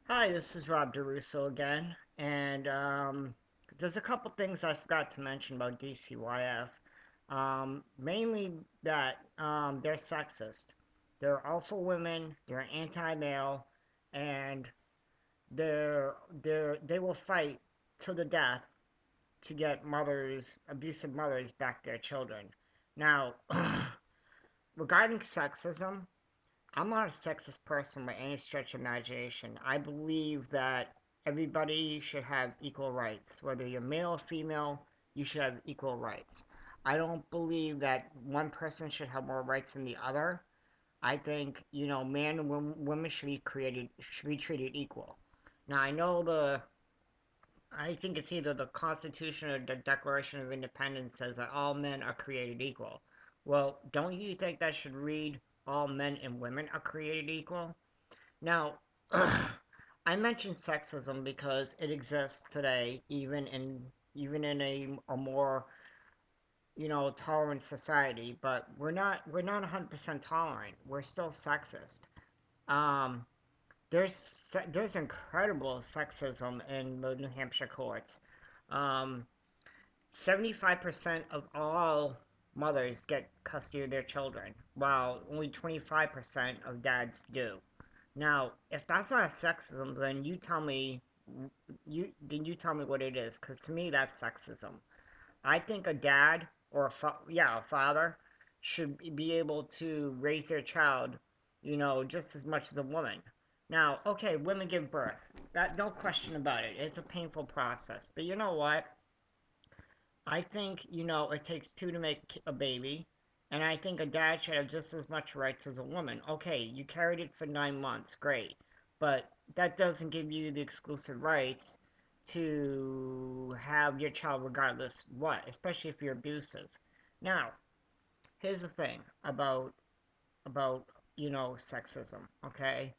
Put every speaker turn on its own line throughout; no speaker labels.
Hi, this is Rob DeRusso again, and there's a couple things I forgot to mention about DCYF. Mainly that they're sexist. They're all for women, they're anti-male, and they will fight to the death to get abusive mothers, back their children. Now, regarding sexism, I'm not a sexist person by any stretch of imagination. I believe that everybody should have equal rights. Whether you're male or female, you should have equal rights. I don't believe that one person should have more rights than the other. I think, men and women should be treated equal. Now, I think it's either the Constitution or the Declaration of Independence says that all men are created equal. Well, don't you think that should read all men and women are created equal? Now, I mentioned sexism because it exists today, even in a more tolerant society. But we're not 100% tolerant. We're still sexist. Um, there's incredible sexism in the New Hampshire courts. Um, 75% of all mothers get custody of their children, while only 25% of dads do. Now, if that's not sexism, then you tell me what it is, because to me that's sexism. I think a dad or a father should be able to raise their child, just as much as a woman. Now, okay, women give birth. That no question about it. It's a painful process. But you know what? I think, it takes two to make a baby, and I think a dad should have just as much rights as a woman. Okay, you carried it for 9 months, great. But that doesn't give you the exclusive rights to have your child regardless what, especially if you're abusive. Now, here's the thing about sexism, okay?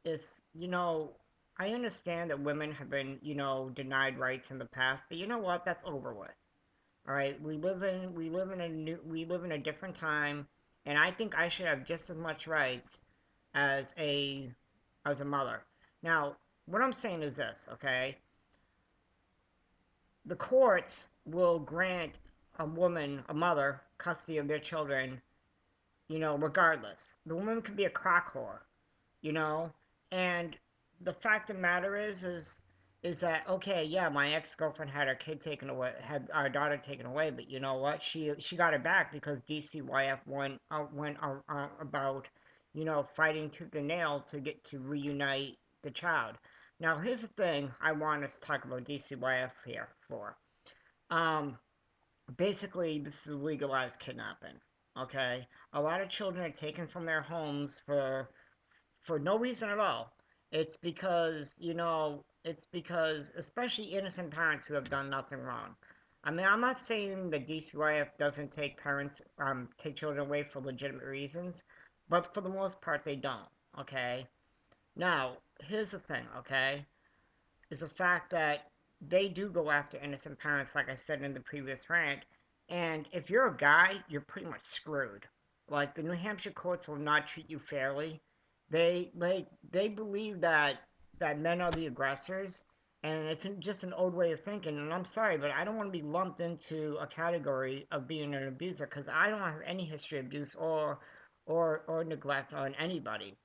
Is, I understand that women have been, denied rights in the past, but you know what? That's over with. All right, we live in a different time, and I think I should have just as much rights as a mother. Now, what I'm saying is this, okay? The courts will grant a mother, custody of their children, regardless. The woman could be a crack whore, you know? And the fact of the matter is that okay, yeah, my ex-girlfriend had her kid taken away, had our daughter taken away, but you know what? She got it back because DCYF went about, fighting tooth and nail to get to reunite the child. Now, here's the thing I want us to talk about DCYF here for. Um, Basically, this is legalized kidnapping. Okay, a lot of children are taken from their homes for no reason at all. It's because especially innocent parents who have done nothing wrong. I mean, I'm not saying that DCYF doesn't take children away for legitimate reasons, but for the most part they don't. Okay. Now, here's the thing. Okay, is the fact that they do go after innocent parents, like I said in the previous rant. And if you're a guy, you're pretty much screwed. Like the New Hampshire courts will not treat you fairly. They believe that men are the aggressors, and it's just an old way of thinking. And I'm sorry, but I don't want to be lumped into a category of being an abuser because I don't have any history of abuse or neglect on anybody.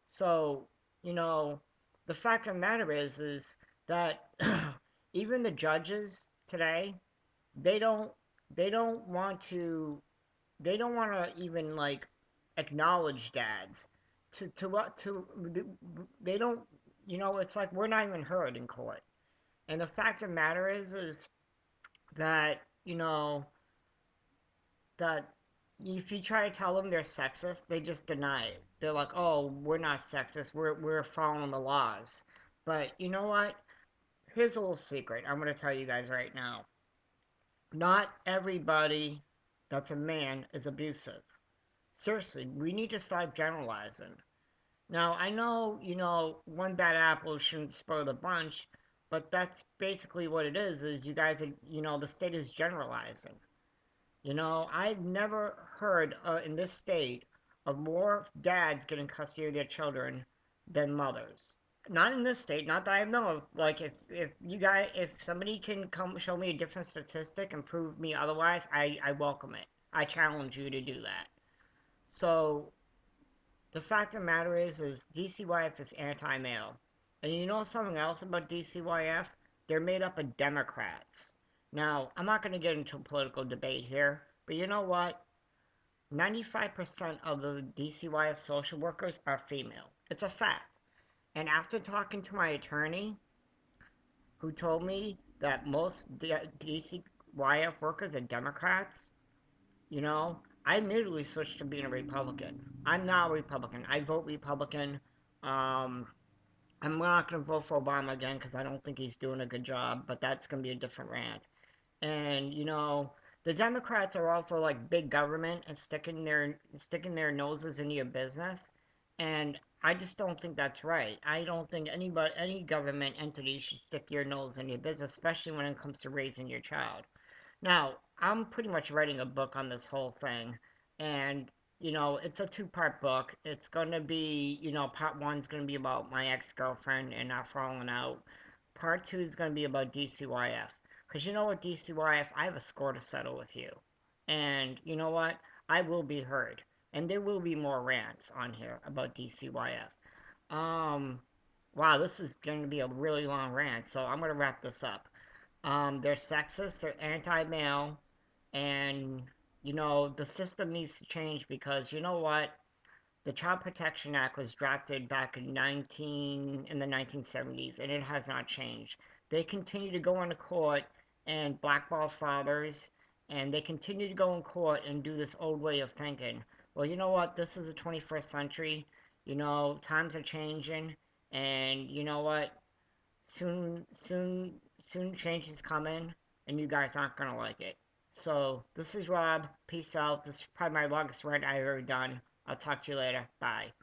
So you know, the fact of the matter is that even the judges today, they don't they don't want to they don't want to even like acknowledge dads to what to they don't it's like we're not even heard in court. And the fact of the matter is that that if you try to tell them they're sexist, they just deny it. They're like, "Oh, we're not sexist. We're following the laws." But you know what? Here's a little secret I'm going to tell you guys right now. Not everybody that's a man is abusive. Seriously, we need to stop generalizing. Now, I know, one bad apple shouldn't spoil the bunch, but that's basically what it is you guys are, the state is generalizing. I've never heard in this state of more dads getting custody of their children than mothers. Not in this state, not that I know of. Like, if somebody can come show me a different statistic and prove me otherwise, I welcome it. I challenge you to do that. So, the fact of the matter is DCYF is anti-male. And you know something else about DCYF? They're made up of Democrats. Now, I'm not going to get into a political debate here, but you know what? 95% of the DCYF social workers are female. It's a fact. And after talking to my attorney, who told me that most DCYF workers are Democrats, I immediately switched to being a Republican. I'm now a Republican. I vote Republican. Um, I'm not going to vote for Obama again because I don't think he's doing a good job, but that's going to be a different rant. And the Democrats are all for like big government and sticking their noses into your business, and I just don't think that's right. I don't think any government entity should stick your nose in your business, especially when it comes to raising your child. Now, I'm pretty much writing a book on this whole thing, and it's a two-part book. It's going to be, part one's going to be about my ex-girlfriend and not falling out. Part two is going to be about DCYF. Because you know what, DCYF, I have a score to settle with you. And you know what? I will be heard. And there will be more rants on here about DCYF. Wow, this is going to be a really long rant, so I'm going to wrap this up. They're sexist, they're anti-male, and the system needs to change because you know what? The Child Protection Act was drafted back in the 1970s, and it has not changed. They continue to go into court and blackball fathers, and they continue to go in court and do this old way of thinking. Well, you know what? This is the 21st century. Times are changing, and you know what? Soon change is coming, and you guys aren't gonna like it. So this is Rob. Peace out. This is probably my longest rant I've ever done. I'll talk to you later. Bye.